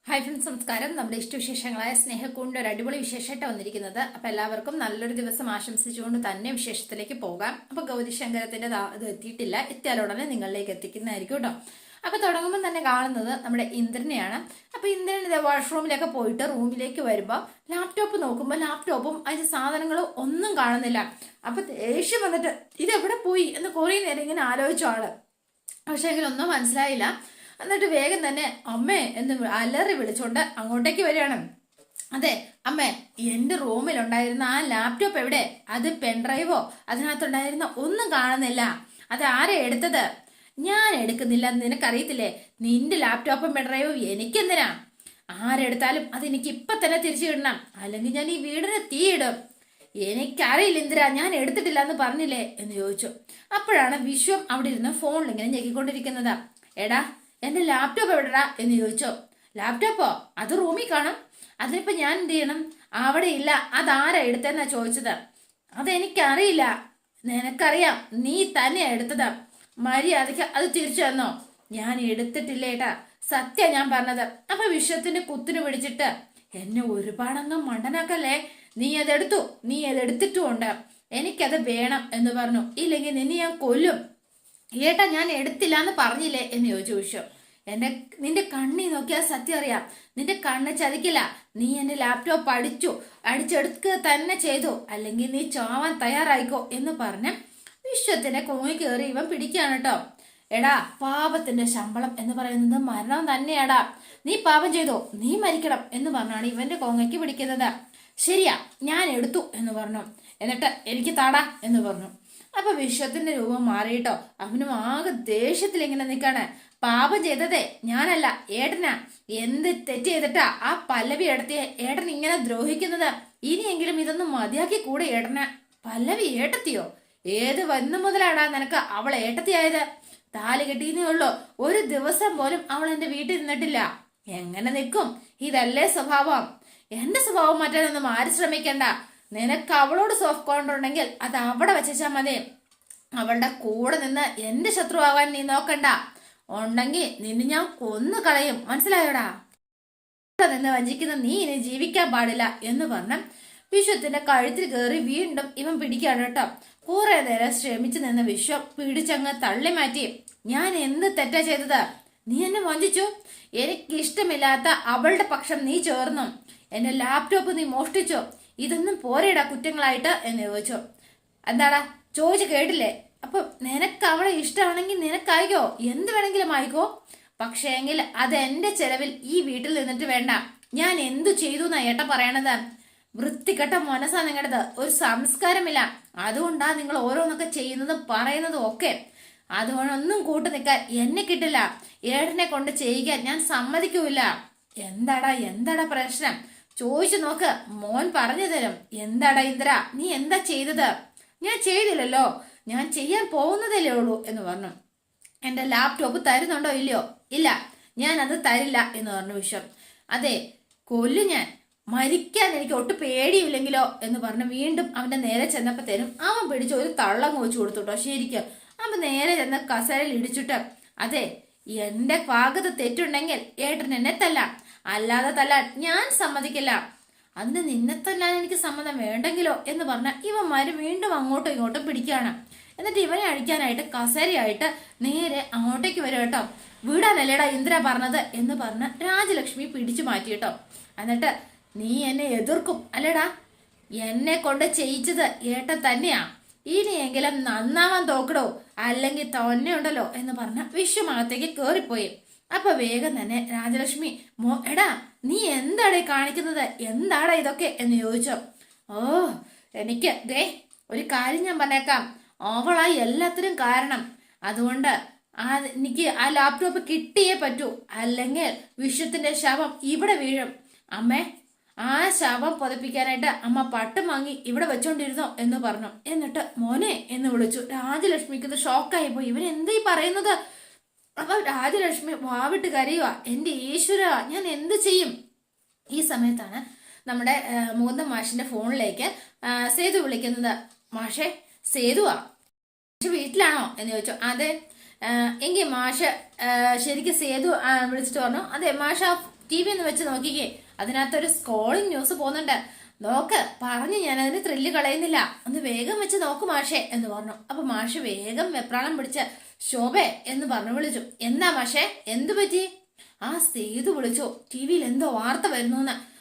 Hi friends, നമസ്കാരം. നമ്മുടെ ഇഷ്ടവിശേഷങ്ങളായ സ്നേഹക്കൂടിന്റെ ഒരു അടിപൊളി വിശേഷമായിട്ട് വന്നിരിക്കുന്നത്. അപ്പൊ എല്ലാവർക്കും നല്ലൊരു ദിവസം ആശംസിച്ചുകൊണ്ട് തന്നെ വിശേഷത്തിലേക്ക് പോകാം. അപ്പൊ ഗൗരിശങ്കരത്തിന്റെ ഇത് എത്തിയിട്ടില്ല, എത്തിയാലുടനെ നിങ്ങളിലേക്ക് എത്തിക്കുന്നതായിരിക്കും കേട്ടോ. അപ്പൊ തുടങ്ങുമ്പോൾ തന്നെ കാണുന്നത് നമ്മുടെ ഇന്ദ്രനെയാണ്. അപ്പൊ ഇന്ദ്രൻ ഇത് വാഷ്റൂമിലൊക്കെ പോയിട്ട് റൂമിലേക്ക് വരുമ്പോൾ ലാപ്ടോപ്പ് നോക്കുമ്പോൾ ലാപ്ടോപ്പും അതിന്റെ സാധനങ്ങളും ഒന്നും കാണുന്നില്ല. അപ്പൊ ദേഷ്യം വന്നിട്ട് ഇതെവിടെ പോയി എന്ന് കുറെ നേരം ഇങ്ങനെ ആലോചിച്ച ആള്. പക്ഷെ എങ്കിലൊന്നും മനസ്സിലായില്ല. എന്നിട്ട് വേഗം തന്നെ അമ്മേ എന്ന് അലറി വിളിച്ചോണ്ട് അങ്ങോട്ടേക്ക് വരികയാണ്. അതെ അമ്മേ, എന്റെ റൂമിലുണ്ടായിരുന്ന ആ ലാപ്ടോപ്പ് എവിടെ? അത് പെൻഡ്രൈവോ അതിനകത്തുണ്ടായിരുന്ന ഒന്നും കാണുന്നില്ല. അത് ആരാ എടുത്തത്? ഞാൻ എടുക്കുന്നില്ല, നിനക്കറിയത്തില്ലേ? നിന്റെ ലാപ്ടോപ്പും പെൻഡ്രൈവും എനിക്കെന്തിനാ? ആരെടുത്താലും അത് എനിക്ക് ഇപ്പൊ തന്നെ തിരിച്ചു കിട്ടണം, അല്ലെങ്കിൽ ഞാൻ ഈ വീടിന് തീയിടും. എനിക്കറിയില്ല ഇന്ദിര, ഞാൻ എടുത്തിട്ടില്ല എന്ന് പറഞ്ഞില്ലേ എന്ന് ചോദിച്ചു. അപ്പോഴാണ് വിശ്വം അവിടെ ഇരുന്ന് ഫോണിൽ ഇങ്ങനെ ഞെക്കിക്കൊണ്ടിരിക്കുന്നത്. എടാ, എന്റെ ലാപ്ടോപ്പ് എവിടെടാ എന്ന് ചോദിച്ചോ. ലാപ്ടോപ്പോ? അത് റൂമിൽ കാണും. അതിനിപ്പോ ഞാൻ എന്ത് ചെയ്യണം? അവിടെ ഇല്ല. അതാരാ എടുത്തെന്നാ ചോദിച്ചത്. അതെനിക്കറിയില്ല. നിനക്കറിയാം, നീ തന്നെയാ എടുത്തത്. മര്യാദയ്ക്ക് അത് തിരിച്ചു തന്നോ? ഞാൻ എടുത്തിട്ടില്ലേട്ടാ, സത്യം ഞാൻ പറഞ്ഞത്. അപ്പൊ വിശ്വത്തിന്റെ കുത്തിന് പിടിച്ചിട്ട് എന്നെ ഒരുപാടങ്ങ് മണ്ടനാക്കല്ലേ. നീ അതെടുത്തിട്ടുമുണ്ട്. എനിക്കത് വേണം എന്ന് പറഞ്ഞു. ഇല്ലെങ്കിൽ നിന്നെ ഞാൻ കൊല്ലും. ഏട്ടാ, ഞാൻ എടുത്തില്ല എന്ന് പറഞ്ഞില്ലേ എന്ന് ചോദിച്ചു വിശ്വം. നിന്റെ കണ്ണി നോക്കിയാൽ സത്യം അറിയാം. നിന്റെ കണ്ണ് ചതിക്കില്ല. നീ എന്റെ ലാപ്ടോപ്പ് അടിച്ചെടുക്കുക തന്നെ ചെയ്തു, അല്ലെങ്കിൽ നീ ചാവാൻ തയ്യാറായിക്കോ എന്ന് പറഞ്ഞ് വിശ്വത്തിന്റെ കോങ്ങി കയറി ഇവൻ പിടിക്കുകയാണ് കേട്ടോ. എടാ, പാപത്തിന്റെ ശമ്പളം എന്ന് പറയുന്നത് മരണം തന്നെയാടാ. നീ പാപം ചെയ്തോ, നീ മരിക്കണം എന്ന് പറഞ്ഞാണ് ഇവന്റെ കോങ്ങയ്ക്ക് പിടിക്കുന്നത്. ശരിയാ, ഞാൻ എടുത്തു എന്ന് പറഞ്ഞു. എന്നിട്ട് എനിക്ക് താടാ എന്ന് പറഞ്ഞു. അപ്പൊ വിശ്വത്തിന്റെ രൂപം മാറിയിട്ടോ. അവനും ആകെ ദേഷ്യത്തിൽ ഇങ്ങനെ നിൽക്കാണ്. പാപം ചെയ്തതേ ഞാനല്ല, ഏട്ടനാ. എന്ത് തെറ്റ് ചെയ്തിട്ടാ ആ പല്ലവി എടുത്തിയ ഏട്ടൻ ഇങ്ങനെ ദ്രോഹിക്കുന്നത്? ഇനിയെങ്കിലും ഇതൊന്നും മതിയാക്കി കൂടെ ഏട്ടന. പല്ലവി ഏട്ടത്തിയോ? ഏത് വന്നു മുതലാടാ നിനക്ക് അവൾ ഏട്ടത്തിയായത്? താലി കെട്ടിയെന്നേ ഉള്ളൂ, ഒരു ദിവസം പോലും അവൾ എന്റെ വീട്ടിൽ നിന്നിട്ടില്ല. എങ്ങനെ നിൽക്കും? ഇതല്ലേ സ്വഭാവം? എന്റെ സ്വഭാവം മാറ്റാനൊന്നും ആരും ശ്രമിക്കണ്ട. നിനക്ക് അവളോട് സോഫ്റ്റ് കോർണർ ഉണ്ടെങ്കിൽ അത് അവിടെ വെച്ചാ മതി. അവളുടെ കൂടെ നിന്ന് എന്റെ ശത്രുവാകാൻ നീ നോക്കണ്ട. ഉണ്ടെങ്കിൽ നിന്നെ ഞാൻ കൊന്നു കളയും, മനസ്സിലായോടാ? നിന്ന് വഞ്ചിക്കുന്ന നീ ഇനി ജീവിക്കാൻ പാടില്ല എന്ന് പറഞ്ഞ വിശ്വത്തിന്റെ കഴുത്തിൽ കയറി വീണ്ടും ഇവൻ പിടിക്കാണ് കേട്ടോ. കുറെ നേരം ശ്രമിച്ചു നിന്ന് വിശ്വം പിടിച്ചങ്ങ് തള്ളി മാറ്റി. ഞാൻ എന്ത് തെറ്റാ ചെയ്തത്? നീ എന്നെ വഞ്ചിച്ചു. എനിക്കിഷ്ടമില്ലാത്ത അവളുടെ പക്ഷം നീ ചേർന്നു. എന്റെ ലാപ്ടോപ്പ് നീ മോഷ്ടിച്ചോ? ഇതൊന്നും പോരേടാ കുറ്റങ്ങളായിട്ട് എന്ന് ചോദിച്ചു. എന്താടാ ചോദിച്ചു കേട്ടില്ലേ? അപ്പൊ നിനക്ക് അവളെ ഇഷ്ടമാണെങ്കിൽ നിനക്കായിക്കോ, എന്ത് വേണമെങ്കിലും ആയിക്കോ. പക്ഷേ എങ്കിൽ അത് എന്റെ ചെലവിൽ ഈ വീട്ടിൽ നിന്നിട്ട് വേണ്ട. ഞാൻ എന്തു ചെയ്തു എന്നാ ഏട്ട പറയണത്? വൃത്തികെട്ട മനസ്സാ നിങ്ങളുടേത്. ഒരു സംസ്കാരമില്ല. അതുകൊണ്ടാ നിങ്ങൾ ഓരോന്നൊക്കെ ചെയ്യുന്നതും പറയുന്നതും ഒക്കെ. അതുകൊണ്ടൊന്നും കൂട്ടു നിൽക്കാൻ എന്നെ കിട്ടില്ല. ഏട്ടനെ കൊണ്ട് ചെയ്യിക്കാൻ ഞാൻ സമ്മതിക്കൂല. എന്താടാ പ്രശ്നം? ചോദിച്ചു നോക്ക്, മോൻ പറഞ്ഞു തരും. എന്താടാ ഇന്ദ്ര, നീ എന്താ ചെയ്തത്? ഞാൻ ചെയ്തില്ലല്ലോ, ഞാൻ ചെയ്യാൻ പോകുന്നതല്ലേ ഉള്ളൂ എന്ന് പറഞ്ഞു. എന്റെ ലാപ്ടോപ്പ് തരുന്നുണ്ടോ ഇല്ലയോ? ഇല്ല, ഞാൻ അത് തരില്ല എന്ന് പറഞ്ഞു വിശ്വം. അതെ, കൊല്ലു ഞാൻ. മരിക്കാൻ എനിക്ക് ഒട്ടും പേടിയില്ലെങ്കിലോ എന്ന് പറഞ്ഞു വീണ്ടും അവന്റെ നേരെ ചെന്നപ്പോഴത്തേനും അവൻ പിടിച്ച് ഒരു തള്ളങ്ങ് വെച്ചു കൊടുത്തുട്ടോ. ശരിക്കും അവൻ നേരെ ചെന്ന കസേരയിൽ ഇടിച്ചിട്ട്, അതെ, എന്റെ ഭാഗത്ത് തെറ്റുണ്ടെങ്കിൽ ഏട്ടൻ എന്നെ തല്ലാം, അല്ലാതെ തല്ലാൻ ഞാൻ സമ്മതിക്കില്ല. അന്ന് നിന്നെ തല്ലാൻ എനിക്ക് സമ്മതം വേണ്ടെങ്കിലോ എന്ന് പറഞ്ഞ ഇവന്മാര് വീണ്ടും അങ്ങോട്ടും ഇങ്ങോട്ടും പിടിക്കുകയാണ്. എന്നിട്ട് ഇവനെ അടിക്കാനായിട്ട് കസേരയായിട്ട് നേരെ അങ്ങോട്ടേക്ക് വരും കേട്ടോ. വീടാനല്ലേടാ ഇന്ദ്ര പറഞ്ഞത് എന്ന് പറഞ്ഞ് രാജലക്ഷ്മി പിടിച്ചു മാറ്റി കേട്ടോ. എന്നിട്ട് നീ എന്നെ എതിർക്കും അല്ലേടാ? എന്നെ കൊണ്ട് ചെയ്യിച്ചത് ഏട്ടൻ തന്നെയാ. ഇനിയെങ്കിലും നന്നാവാൻ തോക്കടോ, അല്ലെങ്കിൽ തന്നെ ഉണ്ടല്ലോ എന്ന് പറഞ്ഞ വിശ്വമകത്തേക്ക് കേറിപ്പോയി. അപ്പൊ വേഗം തന്നെ രാജലക്ഷ്മി, എടാ നീ എന്താടേ കാണിക്കുന്നത്? എന്താടാ ഇതൊക്കെ എന്ന് ചോദിച്ചോ. ഓ, എനിക്ക് ദേ ഒരു കാര്യം ഞാൻ പറഞ്ഞേക്കാം. അവളാ എല്ലാത്തിനും കാരണം. അതുകൊണ്ട് എനിക്ക് ആ ലാപ്ടോപ്പ് കിട്ടിയേ പറ്റൂ, അല്ലെങ്കിൽ വിശ്വത്തിന്റെ ശവം ഇവിടെ വീഴും. അമ്മേ, ആ ശവം പുതപ്പിക്കാനായിട്ട് അമ്മ പട്ടും വാങ്ങി ഇവിടെ വെച്ചോണ്ടിരുന്നോ എന്ന് പറഞ്ഞു. എന്നിട്ട് മോനെ എന്ന് വിളിച്ചു. രാജലക്ഷ്മിക്ക് ഇത് ഷോക്കായി പോയി. ഇവൻ എന്താ ഈ പറയുന്നത്? അപ്പൊ രാജലക്ഷ്മി വാവിട്ട് കരയുക. എന്റെ ഈശ്വര, ഞാൻ എന്ത് ചെയ്യും? ഈ സമയത്താണ് നമ്മുടെ മുകുന്ദൻ മാഷിന്റെ ഫോണിലേക്ക് സേതു വിളിക്കുന്നത്. മാഷെ, സേതുവാ. മാഷ് വീട്ടിലാണോ എന്ന് ചോദിച്ചു. അതെ, എങ്കിൽ മാഷ് ശരിക്കും സേതു വിളിച്ചിട്ട് പറഞ്ഞു, അതെ മാഷ TV ഒന്ന് വെച്ച് നോക്കിക്കേ, അതിനകത്തൊരു സ്ക്രോളിംഗ് ന്യൂസ് പോകുന്നുണ്ട്. നോക്ക്, പറഞ്ഞു ഞാൻ അതിന് ത്രില്ല് കളയുന്നില്ല, ഒന്ന് വേഗം വെച്ച് നോക്ക് മാഷേ എന്ന് പറഞ്ഞു. അപ്പൊ മാഷ് വേഗം വെപ്രാളം പിടിച്ച് ശോഭേ എന്ന് പറഞ്ഞു വിളിച്ചു. എന്താ മാഷേ, എന്തു പറ്റി? ആ സേതു വിളിച്ചു, TV-യിൽ എന്തോ വാർത്ത വരുന്നു,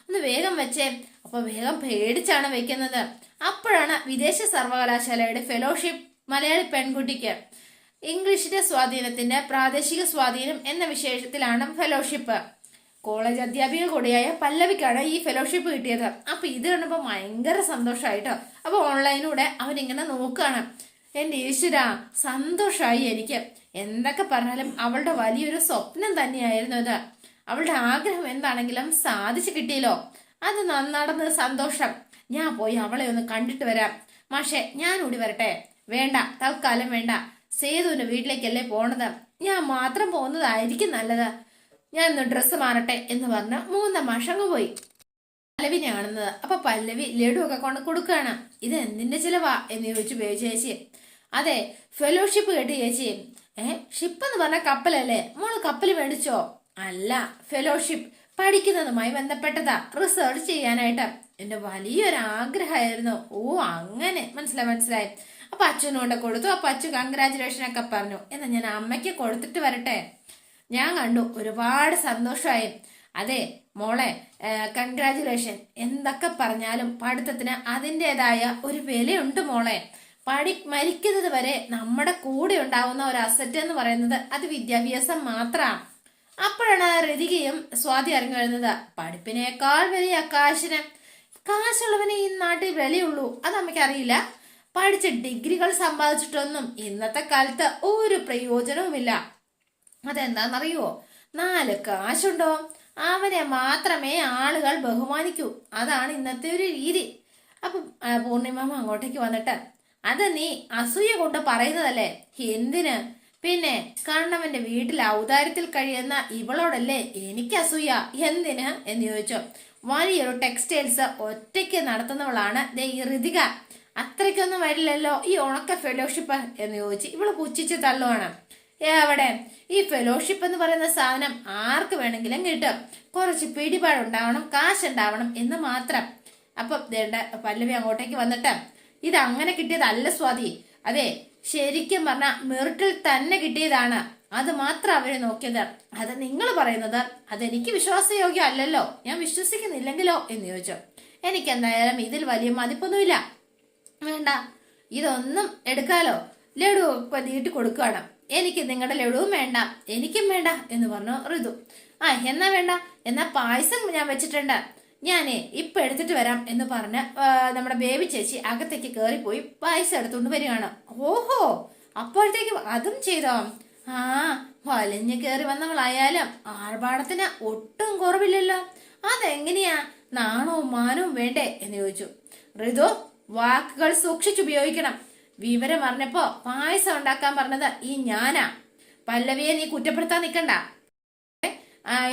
ഒന്ന് വേഗം വെച്ചേ. അപ്പൊ വേഗം പേടിച്ചാണ് വെക്കുന്നത്. അപ്പോഴാണ് വിദേശ സർവകലാശാലയുടെ ഫെലോഷിപ്പ് മലയാളി പെൺകുട്ടിക്ക് ഇംഗ്ലീഷിന്റെ സ്വാധീനത്തിന്റെ പ്രാദേശിക സ്വാധീനം എന്ന വിശേഷത്തിലാണ് ഫെലോഷിപ്പ്. കോളേജ് അധ്യാപിക കൂടിയായ പല്ലവിക്കാണ് ഈ ഫെലോഷിപ്പ് കിട്ടിയത്. അപ്പൊ ഇത് കണ്ടപ്പോ ഭയങ്കര സന്തോഷമായിട്ടോ. അപ്പൊ ഓൺലൈനിലൂടെ അവരിങ്ങനെ നോക്കുകയാണ്. എന്റെ ഈശ്വര, സന്തോഷമായി എനിക്ക്. എന്തൊക്കെ പറഞ്ഞാലും അവളുടെ വലിയൊരു സ്വപ്നം തന്നെയായിരുന്നു ഇത്. അവളുടെ ആഗ്രഹം എന്താണെങ്കിലും സാധിച്ചു കിട്ടിയല്ലോ. അത് നടന്ന് സന്തോഷം. ഞാൻ പോയി അവളെ ഒന്ന് കണ്ടിട്ട് വരാം. മാഷെ, ഞാൻ കൂടി വരട്ടെ? വേണ്ട, തൽക്കാലം വേണ്ട. സേതുവിന്റെ വീട്ടിലേക്കല്ലേ പോണത്, ഞാൻ മാത്രം പോകുന്നതായിരിക്കും നല്ലത്. ഞാൻ ഒന്ന് ഡ്രസ്സ് മാറട്ടെ എന്ന് പറഞ്ഞ് മൂന്ന മാഷങ്ങ് പോയി. പല്ലവിനെ കാണുന്നത്. അപ്പൊ പല്ലവി ലഡു ഒക്കെ കൊണ്ട് കൊടുക്കുകയാണ്. ഇത് എന്തിന്റെ ചിലവാ എന്ന് ചോദിച്ചു ചേച്ചി. അതെ, ഫെലോഷിപ്പ് കേട്ട് ചേച്ചി. ഷിപ്പ് എന്ന് പറഞ്ഞ കപ്പലല്ലേ, മോള് കപ്പൽ മേടിച്ചോ? അല്ല, ഫെലോഷിപ്പ് പഠിക്കുന്നതുമായി ബന്ധപ്പെട്ടതാ, റിസർച്ച് ചെയ്യാനായിട്ട്. എന്റെ വലിയൊരു ആഗ്രഹമായിരുന്നു. ഓ അങ്ങനെ, മനസ്സിലായി. അപ്പൊ അച്ഛനും കൊണ്ട് കൊടുത്തു. അപ്പൊ അച്ഛൻ കൺഗ്രാചുലേഷൻ ഒക്കെ പറഞ്ഞു. എന്നാ ഞാൻ അമ്മയ്ക്ക് കൊടുത്തിട്ട് വരട്ടെ? ഞാൻ കണ്ടു, ഒരുപാട് സന്തോഷമായി. അതെ മോളെ, കൺഗ്രാചുലേഷൻ. എന്തൊക്കെ പറഞ്ഞാലും പഠിത്തത്തിന് അതിൻ്റെതായ ഒരു വിലയുണ്ട് മോളെ. മരിക്കുന്നത് വരെ നമ്മുടെ കൂടെ ഉണ്ടാവുന്ന ഒരു അസറ്റ് എന്ന് പറയുന്നത് അത് വിദ്യാഭ്യാസം മാത്രമാണ്. അപ്പോഴാണ് ഋതികയും സ്വാതി ഇറങ്ങി വരുന്നത്. പഠിപ്പിനേക്കാൾ വലിയ കാശുള്ളവനെ ഈ നാട്ടിൽ വിലയുള്ളൂ, അത് അമ്മയ്ക്ക് അറിയില്ല. പഠിച്ച ഡിഗ്രികൾ സമ്പാദിച്ചിട്ടൊന്നും ഇന്നത്തെ കാലത്ത് ഒരു പ്രയോജനവുമില്ല. അതെന്താണെന്നറിയോ? 4 കാശുണ്ടോ അവനെ മാത്രമേ ആളുകൾ ബഹുമാനിക്കൂ. അതാണ് ഇന്നത്തെ ഒരു രീതി. അപ്പൊ പൂർണിമാമ അങ്ങോട്ടേക്ക് വന്നിട്ട്, അത് നീ അസൂയ കൊണ്ട് പറയുന്നതല്ലേ? എന്തിന്? പിന്നെ കണ്ണവന്റെ വീട്ടിൽ ഔദാര്യത്തിൽ കഴിയുന്ന ഇവളോടല്ലേ എനിക്ക് അസൂയ. എന്തിന് എന്ന് ചോദിച്ചു. വലിയൊരു ടെക്സ്റ്റൈൽസ് ഒറ്റയ്ക്ക് നടത്തുന്നവളാണ് ഈ ഋതിക. അത്രയ്ക്കൊന്നും വരില്ലല്ലോ ഈ ഉണക്ക ഫെലോഷിപ്പ് എന്ന് ചോദിച്ചു. ഇവള് പുച്ഛിച്ച് തള്ളുവാണ്. എവിടെ? ഈ ഫെലോഷിപ്പ് എന്ന് പറയുന്ന സാധനം ആർക്ക് വേണമെങ്കിലും കിട്ടും. കുറച്ച് പിടിപാടുണ്ടാവണം, കാശുണ്ടാവണം എന്ന് മാത്രം. അപ്പൊ പല്ലവി അങ്ങോട്ടേക്ക് വന്നിട്ട്, ഇത് അങ്ങനെ കിട്ടിയതല്ല സ്വാതി. അതെ, ശരിക്കും പറഞ്ഞ മെറിറ്റിൽ തന്നെ കിട്ടിയതാണ്. അത് മാത്രം അവര് നോക്കിയത്. അത് നിങ്ങൾ പറയുന്നത് അതെനിക്ക് വിശ്വാസയോഗ്യം അല്ലല്ലോ, ഞാൻ വിശ്വസിക്കുന്നില്ലെങ്കിലോ എന്ന് ചോദിച്ചു. എനിക്ക് എന്തായാലും ഇതിൽ വലിയ മതിപ്പൊന്നുമില്ല. വേണ്ട, ഇതൊന്നും എടുക്കാലോ. ലഡു ഇപ്പൊ നീട്ടി കൊടുക്കുകയാണ്. എനിക്ക് നിങ്ങളുടെ ലഡുവും വേണ്ട, എനിക്കും വേണ്ട എന്ന് പറഞ്ഞു ഋതു. എന്നാ വേണ്ട, എന്നാ പായസം ഞാൻ വെച്ചിട്ടുണ്ട്, ഞാനേ ഇപ്പൊ എടുത്തിട്ട് വരാം എന്ന് പറഞ്ഞ് നമ്മുടെ ബേബി ചേച്ചി അകത്തേക്ക് കയറിപ്പോയി പായസം എടുത്തുകൊണ്ട് വരികയാണ്. ഓഹോ, അപ്പോഴത്തേക്ക് അതും ചെയ്തോ? വലിഞ്ഞു കയറി വന്നവളായാലും ആർഭാടത്തിന് ഒട്ടും കുറവില്ലല്ലോ. അതെങ്ങനെയാ? നാണവും മാനവും വേണ്ടേ എന്ന് ചോദിച്ചു. ഋതു, വാക്കുകൾ സൂക്ഷിച്ചുപയോഗിക്കണം. വിവരം അറിഞ്ഞപ്പോ പായസം ഉണ്ടാക്കാൻ പറഞ്ഞത് ഈ ഞാനാ. പല്ലവിയെ നീ കുറ്റപ്പെടുത്താൻ നിൽക്കണ്ട.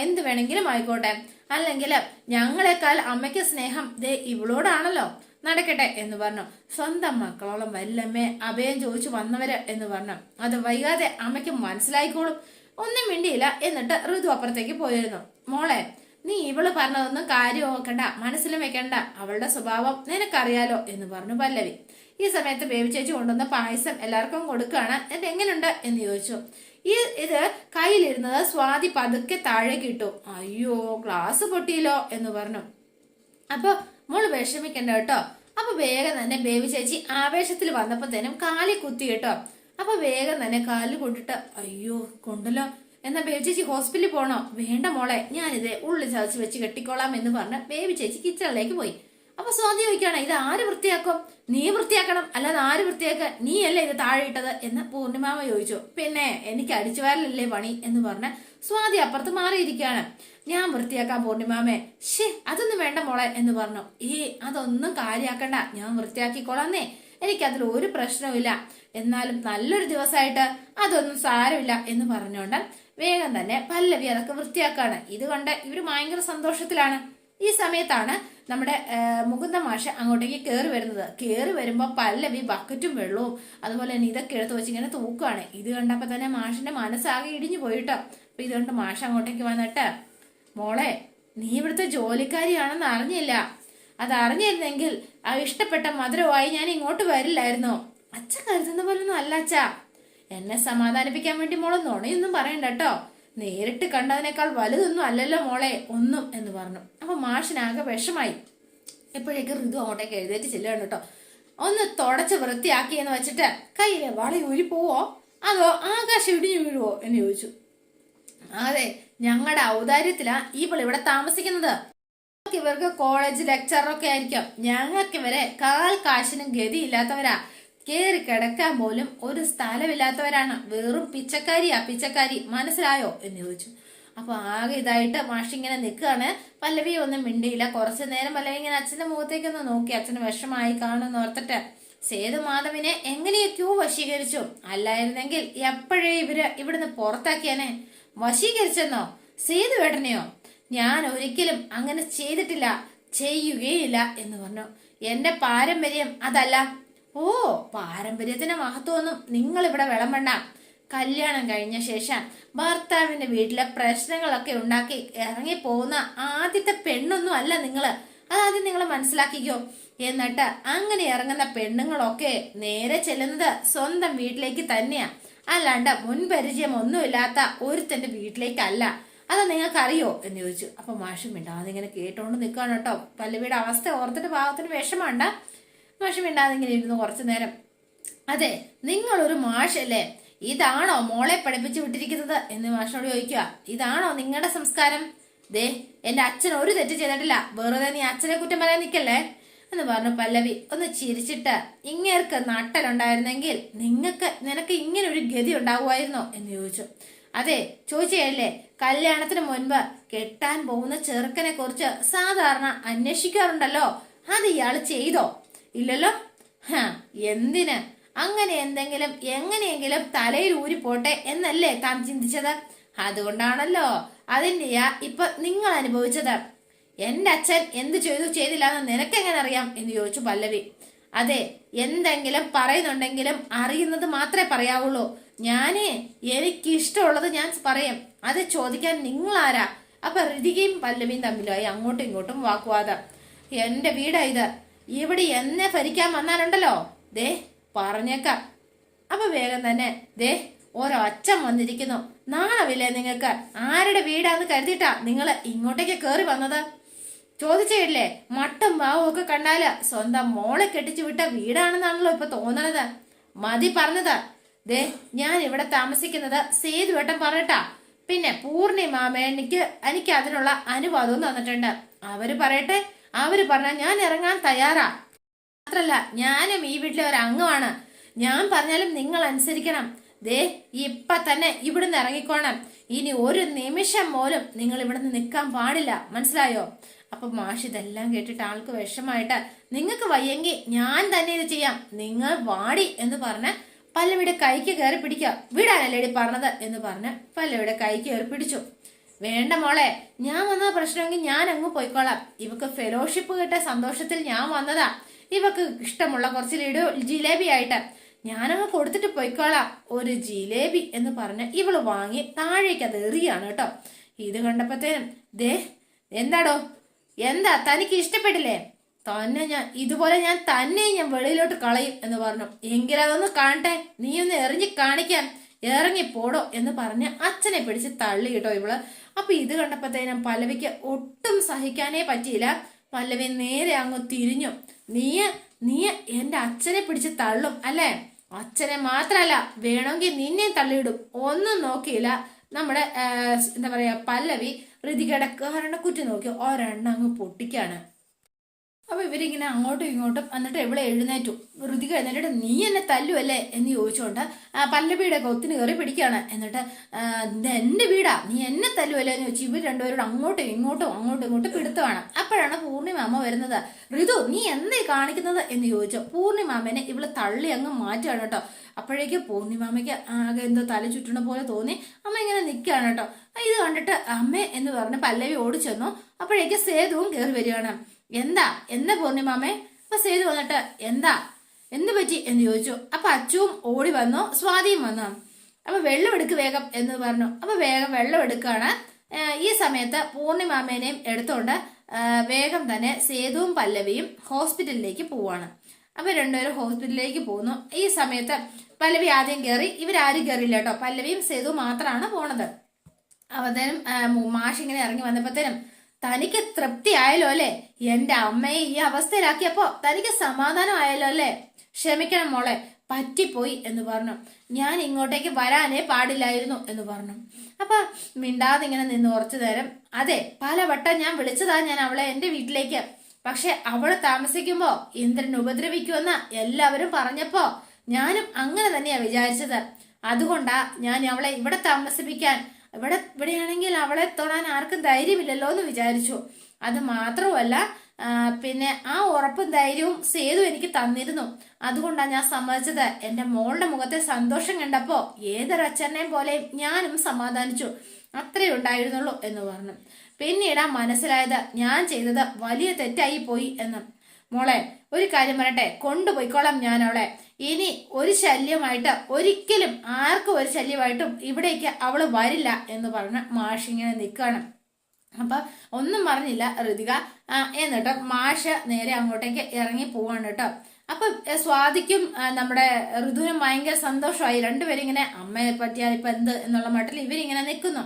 എന്ത് വേണമെങ്കിലും ആയിക്കോട്ടെ, അല്ലെങ്കിൽ ഞങ്ങളെക്കാൾ അമ്മയ്ക്ക് സ്നേഹം ദേ ഇവളോടാണല്ലോ. നടക്കട്ടെ എന്ന് പറഞ്ഞു. സ്വന്തം മക്കളോളം വല്ലമ്മേ അഭയം ചോദിച്ചു വന്നവര് എന്ന് പറഞ്ഞു. അത് വൈകാതെ അമ്മയ്ക്ക് മനസ്സിലായിക്കോളും. ഒന്നും മിണ്ടിയില്ല. എന്നിട്ട് ഋതു അപ്പുറത്തേക്ക് പോയിരുന്നു. മോളെ, നീ ഇവള് പറഞ്ഞതൊന്നും കാര്യം നോക്കണ്ട, മനസ്സിലും വെക്കണ്ട. അവളുടെ സ്വഭാവം നിനക്കറിയാലോ എന്ന് പറഞ്ഞു പല്ലവി. ഈ സമയത്ത് ബേബി ചേച്ചി കൊണ്ടുവന്ന പായസം എല്ലാവർക്കും കൊടുക്കുകയാണ്. എന്നിട്ട് എങ്ങനെയുണ്ട് എന്ന് ചോദിച്ചു. ഇത് കയ്യിലിരുന്നത് സ്വാതി പതുക്കെ താഴേക്ക് ഇട്ടു. അയ്യോ, ഗ്ലാസ് പൊട്ടിയല്ലോ എന്ന് പറഞ്ഞു. അപ്പൊ മോള് വിഷമിക്കണ്ട കേട്ടോ. അപ്പൊ വേഗം തന്നെ ബേബി ചേച്ചി ആവേശത്തിൽ വന്നപ്പോഴത്തേനും കാലിൽ കുത്തി കേട്ടോ. അപ്പൊ വേഗം തന്നെ കാലിൽ കൊണ്ടിട്ട്, അയ്യോ കൊണ്ടല്ലോ, എന്നാ ബേബി ചേച്ചി ഹോസ്പിറ്റലിൽ പോണോ? വേണ്ട മോളെ, ഞാനിത് ഉള്ളിൽ ചതച്ച് വെച്ച് കെട്ടിക്കോളാം എന്ന് പറഞ്ഞ് ബേബി ചേച്ചി കിച്ചണിലേക്ക് പോയി. അപ്പൊ സ്വാതി ചോദിക്കുകയാണ്, ഇത് ആര് വൃത്തിയാക്കും? നീ വൃത്തിയാക്കണം, അല്ലാതെ ആര് വൃത്തിയാക്കാൻ? നീയല്ലേ ഇത് താഴെ ഇട്ടത് എന്ന് പൂർണിമാമ ചോദിച്ചു. പിന്നെ എനിക്ക് അടിച്ചുവാരലല്ലേ പണി എന്ന് പറഞ്ഞ് സ്വാതി അപ്പുറത്ത് മാറിയിരിക്കുകയാണ്. ഞാൻ വൃത്തിയാക്കാം പൂർണിമാമേ. അതൊന്നും വേണ്ട മോളെ എന്ന് പറഞ്ഞു. അതൊന്നും കാര്യാക്കണ്ട, ഞാൻ വൃത്തിയാക്കിക്കോളാന്നേ, എനിക്കതിൽ ഒരു പ്രശ്നവുമില്ല. എന്നാലും നല്ലൊരു ദിവസമായിട്ട് അതൊന്നും സാരമില്ല എന്ന് പറഞ്ഞുകൊണ്ട് വേഗം തന്നെ പല്ലവി അതൊക്കെ വൃത്തിയാക്കാണ്. ഇത് കണ്ട് ഇവര് ഭയങ്കര സന്തോഷത്തിലാണ്. ഈ സമയത്താണ് നമ്മുടെ മുകുന്ദ മാഷ് അങ്ങോട്ടേക്ക് കയറി വരുന്നത്. കയറി വരുമ്പോ പല്ലവി ബക്കറ്റും വെള്ളവും അതുപോലെ തന്നെ ഇതൊക്കെ എടുത്ത് വെച്ച് ഇങ്ങനെ തൂക്കുകയാണ്. ഇത് കണ്ടപ്പോ തന്നെ മാഷിന്റെ മനസ്സാകെ ഇടിഞ്ഞു പോയിട്ടോ. അപ്പൊ ഇതുകൊണ്ട് മാഷ് അങ്ങോട്ടേക്ക് വന്നിട്ട്, മോളെ, നീ ഇവിടുത്തെ ജോലിക്കാരിയാണെന്ന് അറിഞ്ഞില്ല. അത് അറിഞ്ഞിരുന്നെങ്കിൽ ആ ഇഷ്ടപ്പെട്ട മധുരമായി ഞാൻ ഇങ്ങോട്ട് വരില്ലായിരുന്നോ? അച്ഛൻ കരുതുന്ന പോലൊന്നും അല്ല അച്ഛാ. എന്നെ സമാധാനിപ്പിക്കാൻ വേണ്ടി മോളെ നുണയൊന്നും പറയണ്ട കേട്ടോ. നേരിട്ട് കണ്ടതിനേക്കാൾ വലുതൊന്നും അല്ലല്ലോ മോളെ ഒന്നും എന്ന് പറഞ്ഞു. അപ്പൊ മാഷിനാകെ വിഷമായി. എപ്പോഴേക്ക് ഋതു അങ്ങോട്ടേക്ക് എഴുന്നേറ്റ് ചെല്ലുകയാണ് കേട്ടോ. ഒന്ന് തുടച്ച് വൃത്തിയാക്കിയെന്ന് വെച്ചിട്ട് കയ്യിലെ വള ഊരി പോവോ അതോ ആകാശം ഇടിഞ്ഞു വീഴുവോ എന്ന് ചോദിച്ചു. അതെ, ഞങ്ങളുടെ ഔദാര്യത്തിലാ ഇവിടെ താമസിക്കുന്നത്. ഇവർക്ക് കോളേജ് ലെക്ചറൊക്കെ ആയിരിക്കും. ഞങ്ങൾക്ക് ഇവരെ കാൽ കാശിനും ഗതിയില്ലാത്തവരാ. കേറി കിടക്കാൻ പോലും ഒരു സ്ഥലമില്ലാത്തവരാണ്. വെറും പിച്ചക്കാരി. മനസ്സിലായോ എന്ന് ചോദിച്ചു. അപ്പൊ ആകെ ഇതായിട്ട് മാഷിങ്ങനെ നിൽക്കുകയാണ്. പല്ലവി ഒന്നും മിണ്ടിയില്ല. കുറച്ചു നേരം പല്ലവി ഇങ്ങനെ അച്ഛന്റെ മുഖത്തേക്കൊന്ന് നോക്കി. അച്ഛന് വിഷമായി കാണുമെന്ന് ഓർത്തിട്ട് സേതുമാധവിനെ എങ്ങനെയൊക്കെയോ വശീകരിച്ചു. അല്ലായിരുന്നെങ്കിൽ എപ്പോഴേ ഇവിടുന്ന് പുറത്താക്കിയാനെ. വശീകരിച്ചെന്നോ? സേതുവേട്ടനെയോ? ഞാൻ ഒരിക്കലും അങ്ങനെ ചെയ്തിട്ടില്ല, ചെയ്യുകയില്ല എന്ന് പറഞ്ഞു. എന്റെ പാരമ്പര്യം അതല്ല. ഓ, പാരമ്പര്യത്തിന്റെ മഹത്വമൊന്നും നിങ്ങൾ ഇവിടെ വിളമ്പണ്ട. കല്യാണം കഴിഞ്ഞ ശേഷം ഭർത്താവിന്റെ വീട്ടിലെ പ്രശ്നങ്ങളൊക്കെ ഉണ്ടാക്കി ഇറങ്ങി പോകുന്ന ആദ്യത്തെ പെണ്ണൊന്നും അല്ല നിങ്ങള്. അതാദ്യം നിങ്ങൾ മനസ്സിലാക്കിക്കോ. എന്നിട്ട് അങ്ങനെ ഇറങ്ങുന്ന പെണ്ണുങ്ങളൊക്കെ നേരെ ചെല്ലുന്നത് സ്വന്തം വീട്ടിലേക്ക് തന്നെയാ, അല്ലാണ്ട് മുൻപരിചയം ഒന്നുമില്ലാത്ത ഒരുത്തന്റെ വീട്ടിലേക്കല്ല. അത് നിങ്ങൾക്കറിയോ എന്ന് ചോദിച്ചു. അപ്പൊ മാഷും മിണ്ടാതെ ഇങ്ങനെ കേട്ടോണ്ട് നിൽക്കുകയാണ് കേട്ടോ. പല്ലവിയുടെ അവസ്ഥ ഓർത്തിട്ട് ഭാഗത്തിന് വിഷമണ്ട. മാഷും മിണ്ടാതെ ഇങ്ങനെ ഇരുന്നു കുറച്ചു നേരം. അതെ, നിങ്ങളൊരു മാഷല്ലേ, ഇതാണോ മോളെ പഠിപ്പിച്ചു വിട്ടിരിക്കുന്നത് എന്ന് മാഷിനോട് ചോദിക്കുക. ഇതാണോ നിങ്ങളുടെ സംസ്കാരം? ദേ, എന്റെ അച്ഛൻ ഒരു തെറ്റ് ചെയ്തിട്ടില്ല, വെറുതെ നീ അച്ഛനെ കുറ്റം പറയാൻ നിൽക്കല്ലേ എന്ന് പറഞ്ഞു പല്ലവി. ഒന്ന് ചിരിച്ചിട്ട്, ഇങ്ങേർക്ക് നട്ടലുണ്ടായിരുന്നെങ്കിൽ നിനക്ക് ഇങ്ങനെ ഒരു ഗതി ഉണ്ടാവുമായിരുന്നോ എന്ന് ചോദിച്ചു. അതെ, ചോദിച്ചല്ലേ, കല്യാണത്തിന് മുൻപ് കെട്ടാൻ പോകുന്ന ചെറുക്കനെ കുറിച്ച് സാധാരണ അന്വേഷിക്കാറുണ്ടല്ലോ, അത് ഇയാള് ചെയ്തോ? ഇല്ലല്ലോ. എന്തിന്? അങ്ങനെ എന്തെങ്കിലും എങ്ങനെയെങ്കിലും തലയിൽ ഊരിപ്പോട്ടെ എന്നല്ലേ താൻ ചിന്തിച്ചത്? അതുകൊണ്ടാണല്ലോ അതിന്റെയാ ഇപ്പൊ നിങ്ങൾ അനുഭവിച്ചത്. എന്റെ അച്ഛൻ എന്ത് ചെയ്തില്ല എന്ന് നിനക്കെങ്ങനെ അറിയാം എന്ന് ചോദിച്ചു പല്ലവി. അതെ, എന്തെങ്കിലും പറയുന്നുണ്ടെങ്കിലും അറിയുന്നത് മാത്രമേ പറയാവുള്ളൂ. എനിക്കിഷ്ടമുള്ളത് ഞാൻ പറയും. അത് ചോദിക്കാൻ നിങ്ങളാരാ? അപ്പൊ ഋതികയും പല്ലവിയും തമ്മിലായി അങ്ങോട്ടും ഇങ്ങോട്ടും വാക്കുവാദം. എന്റെ വീടാ ഇത്, ഇവിടെ എന്നെ ഭരിക്കാൻ വന്നാലുണ്ടല്ലോ, ദേ പറഞ്ഞേക്കാം. അപ്പൊ വേഗം തന്നെ, ദേ ഒരൊച്ചം വന്നിരിക്കുന്നു, നാണമില്ലേ നിങ്ങൾക്ക്? ആരുടെ വീടാന്ന് കരുതിയിട്ടാ നിങ്ങൾ ഇങ്ങോട്ടേക്ക് കേറി വന്നത്? ചോദിച്ചില്ലേ? മട്ടും ഭാവവും ഒക്കെ കണ്ടാല് സ്വന്തം മോളെ കെട്ടിച്ചു വിട്ട വീടാണെന്നാണല്ലോ ഇപ്പൊ തോന്നണത്. മതി പറഞ്ഞത്. ദേ, ഞാൻ ഇവിടെ താമസിക്കുന്നത് സേതുവേട്ടൻ പറഞ്ഞിട്ടാ. പിന്നെ എനിക്ക് അതിനുള്ള അനുവാദവും തന്നിട്ടുണ്ട്. അവര് പറയട്ടെ, അവര് പറഞ്ഞാൽ ഞാൻ ഇറങ്ങാൻ തയ്യാറാ. മാത്രല്ല, ഞാനും ഈ വീട്ടിലെ ഒരു അംഗമാണ്. ഞാൻ പറഞ്ഞാലും നിങ്ങൾ അനുസരിക്കണം. ദേ, ഇപ്പൊ തന്നെ ഇവിടുന്ന് ഇറങ്ങിക്കോണം. ഇനി ഒരു നിമിഷം പോലും നിങ്ങൾ ഇവിടുന്ന് നിൽക്കാൻ പാടില്ല, മനസ്സിലായോ? അപ്പൊ മാഷ് ഇതെല്ലാം കേട്ടിട്ട് ആൾക്ക് വിഷമായിട്ട്, നിങ്ങൾക്ക് വയ്യെങ്കിൽ ഞാൻ തന്നെ ഇത് ചെയ്യാം, നിങ്ങൾ വാടി എന്ന് പറഞ്ഞ് പല്ലവിയുടെ കൈക്ക് കയറി പിടിക്കുക. വിടാനല്ലേടി പറഞ്ഞത് എന്ന് പറഞ്ഞ് പല്ലവിയുടെ കൈക്ക് കയറി പിടിച്ചു. വേണ്ട മോളെ, ഞാൻ വന്ന പ്രശ്നമെങ്കിൽ ഞാൻ അങ്ങ് പോയിക്കോളാം. ഇവക്ക് ഫെലോഷിപ്പ് കിട്ടിയ സന്തോഷത്തിൽ ഞാൻ വന്നതാ. ഇവക്ക് ഇഷ്ടമുള്ള കുറച്ച് ജിലേബി ആയിട്ട് ഞാനങ്ങ് കൊടുത്തിട്ട് പോയിക്കോളാം. ഒരു ജിലേബി എന്ന് പറഞ്ഞ് ഇവള് വാങ്ങി താഴേക്ക് അത് എറിയാണ് കേട്ടോ. ഇത് കണ്ടപ്പോഴത്തേനും, ദേ എന്താടോ, എന്താ തനിക്ക് ഇഷ്ടപ്പെട്ടില്ലേ? ഇതുപോലെ ഞാൻ വെളിയിലോട്ട് കളയും എന്ന് പറഞ്ഞു. എങ്കിലതൊന്ന് കാണട്ടെ, നീ ഒന്ന് എറിഞ്ഞ് കാണിക്കാൻ, ഇറങ്ങി പോടോ എന്ന് പറഞ്ഞ് അച്ഛനെ പിടിച്ച് തള്ളി കേട്ടോ ഇവള്. അപ്പൊ ഇത് കണ്ടപ്പോഴത്തേനും പല്ലവിക്ക് ഒട്ടും സഹിക്കാനേ പറ്റിയില്ല. പല്ലവി നേരെ അങ്ങ് തിരിഞ്ഞു. നീ എന്റെ അച്ഛനെ പിടിച്ച് തള്ളും അല്ലേ? അച്ഛനെ മാത്രല്ല, വേണമെങ്കിൽ നിന്നെ തള്ളിയിടും. ഒന്നും നോക്കിയില്ല നമ്മുടെ എന്താ പറയാ പല്ലവി ഋതികയുടെ കരണക്കുറ്റി നോക്കി ഒരെണ്ണം അങ്ങ് പൊട്ടിക്കാണ്. അപ്പൊ ഇവരിങ്ങനെ അങ്ങോട്ടും ഇങ്ങോട്ടും എന്നിട്ട് എവിടെ എഴുന്നേറ്റു. ഋതിക എഴുന്നേറ്റിട്ട്, നീ എന്നെ തല്ലുവല്ലേ എന്ന് ചോദിച്ചോണ്ട് പല്ലവിയുടെ കൊത്തിന് കയറി പിടിക്കുകയാണ്. എന്നിട്ട് എന്റെ വീടാ, നീ എന്നെ തല്ലുവല്ലേ എന്ന് ചോദിച്ചു. ഇവർ രണ്ടുപേരോട് അങ്ങോട്ടും ഇങ്ങോട്ടും പിടുത്തമാണ്. അപ്പോഴാണ് പൂർണിമാമ വരുന്നത്. ഋതു, നീ എന്തേ കാണിക്കുന്നത് എന്ന് ചോദിച്ചു. പൂർണിമാമനെ ഇവള് തള്ളി അങ്ങ് മാറ്റുകയാണ് കേട്ടോ. അപ്പോഴേക്ക് പൂർണിമാമയ്ക്ക് ആകെ എന്തോ തല ചുറ്റണ പോലെ തോന്നി. അമ്മ ഇങ്ങനെ നിൽക്കുകയാണ് കേട്ടോ. ഇത് കണ്ടിട്ട് അമ്മേ എന്ന് പറഞ്ഞ് പല്ലവി ഓടിച്ചെന്നു. അപ്പോഴേക്ക് സേതുവും കയറി വരികയാണ്. എന്താ പൂർണിമാമേ? അപ്പൊ സേതു വന്നിട്ട്, എന്ത് പറ്റി എന്ന് ചോദിച്ചു. അപ്പൊ അച്ചുവും ഓടി വന്നു, സ്വാതിയും വന്നു. അപ്പൊ വെള്ളം എടുക്ക് വേഗം എന്ന് പറഞ്ഞു. അപ്പൊ വേഗം വെള്ളം എടുക്കുകയാണ് ഈ സമയത്ത് പൂർണിമാമേനെയും എടുത്തോണ്ട് വേഗം തന്നെ സേതുവും പല്ലവിയും ഹോസ്പിറ്റലിലേക്ക് പോവാണ്. അപ്പൊ രണ്ടുപേരും ഹോസ്പിറ്റലിലേക്ക് പോകുന്നു. ഈ സമയത്ത് പല്ലവി ആദ്യം കയറി, ഇവരാരും കയറിയില്ല കേട്ടോ, പല്ലവിയും സേതുവും മാത്രമാണ് പോണത്. അവതേനും മാഷ് ഇങ്ങനെ ഇറങ്ങി വന്നപ്പോഴത്തേനും തനിക്ക് തൃപ്തി ആയല്ലോ അല്ലേ, എന്റെ അമ്മയെ ഈ അവസ്ഥയിലാക്കിയപ്പോ തനിക്ക് സമാധാനം ആയല്ലോ അല്ലേ, ക്ഷമിക്കണം മോളെ, പറ്റിപ്പോയി എന്ന് പറഞ്ഞു, ഞാൻ ഇങ്ങോട്ടേക്ക് വരാനേ പാടില്ലായിരുന്നു എന്ന് പറഞ്ഞു. അപ്പൊ മിണ്ടാതെ ഇങ്ങനെ നിന്ന് കുറച്ചു നേരം, അതെ പലവട്ടം ഞാൻ വിളിച്ചതാ ഞാൻ അവളെ എന്റെ വീട്ടിലേക്ക്, പക്ഷെ അവള് താമസിക്കുമ്പോ ഇന്ദ്രൻ ഉപദ്രവിക്കുമെന്ന് എല്ലാവരും പറഞ്ഞപ്പോ ഞാനും അങ്ങനെ തന്നെയാ വിചാരിച്ചത്. അതുകൊണ്ടാ ഞാൻ അവളെ ഇവിടെ താമസിപ്പിക്കാൻ, ഇവിടെയാണെങ്കിൽ അവളെ തൊടാൻ ആർക്കും ധൈര്യമില്ലല്ലോ എന്ന് വിചാരിച്ചു. അത് മാത്രമല്ല പിന്നെ ആ ഉറപ്പും ധൈര്യവും സേതു എനിക്ക് തന്നിരുന്നു. അതുകൊണ്ടാണ് ഞാൻ സമ്മതിച്ചത്. എന്റെ മോളുടെ മുഖത്തെ സന്തോഷം കണ്ടപ്പോ ഏതൊരച്ഛനെയും പോലെ ഞാനും സമാധാനിച്ചു, അത്രേ ഉണ്ടായിരുന്നുള്ളൂ എന്ന് പറഞ്ഞു. പിന്നീടാ മനസ്സിലായത് ഞാൻ ചെയ്തത് വലിയ തെറ്റായി പോയി എന്ന്. മോളെ ഒരു കാര്യം പറയട്ടെ, കൊണ്ടുപോയിക്കോളാം ഞാൻ അവളെ. ഇനി ഒരു ശല്യമായിട്ട്, ഒരിക്കലും ആർക്കും ഒരു ശല്യമായിട്ടും ഇവിടേക്ക് അവള് വരില്ല എന്ന് പറഞ്ഞ മാഷിങ്ങനെ നിൽക്കുകയാണ്. അപ്പൊ ഒന്നും പറഞ്ഞില്ല ഋതിക. എന്നിട്ട് മാഷ് നേരെ അങ്ങോട്ടേക്ക് ഇറങ്ങി പോവാണ് കേട്ടോ. അപ്പൊ സ്വാതിക്കും നമ്മുടെ ഋതുവിനും ഭയങ്കര സന്തോഷമായി. രണ്ടുപേരും ഇങ്ങനെ അമ്മയെ പറ്റിയാൽ ഇപ്പൊ എന്ത് എന്നുള്ള മട്ടിൽ ഇവരിങ്ങനെ നിൽക്കുന്നു.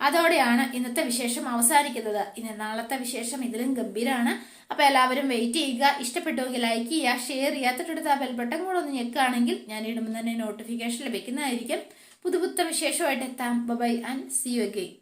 അതോടെയാണ് ഇന്നത്തെ വിശേഷം അവസാനിക്കുന്നത്. ഇനി നാളത്തെ വിശേഷം ഇതിലും ഗംഭീരമാണ്. അപ്പൊ എല്ലാവരും വെയിറ്റ് ചെയ്യുക. ഇഷ്ടപ്പെട്ടുവെങ്കിൽ ലൈക്ക് ചെയ്യുക, ഷെയർ ചെയ്യുക, തൊട്ടടുത്ത് ആ ബെൽബട്ടൺ കൂടെ ഒന്ന് ഞെക്കുകയാണെങ്കിൽ ഞാൻ ഇടുമ്പോൾ തന്നെ നോട്ടിഫിക്കേഷൻ ലഭിക്കുന്നതായിരിക്കും. പുതുപുത്ത വിശേഷമായിട്ട് എത്താം. Bye and see you again.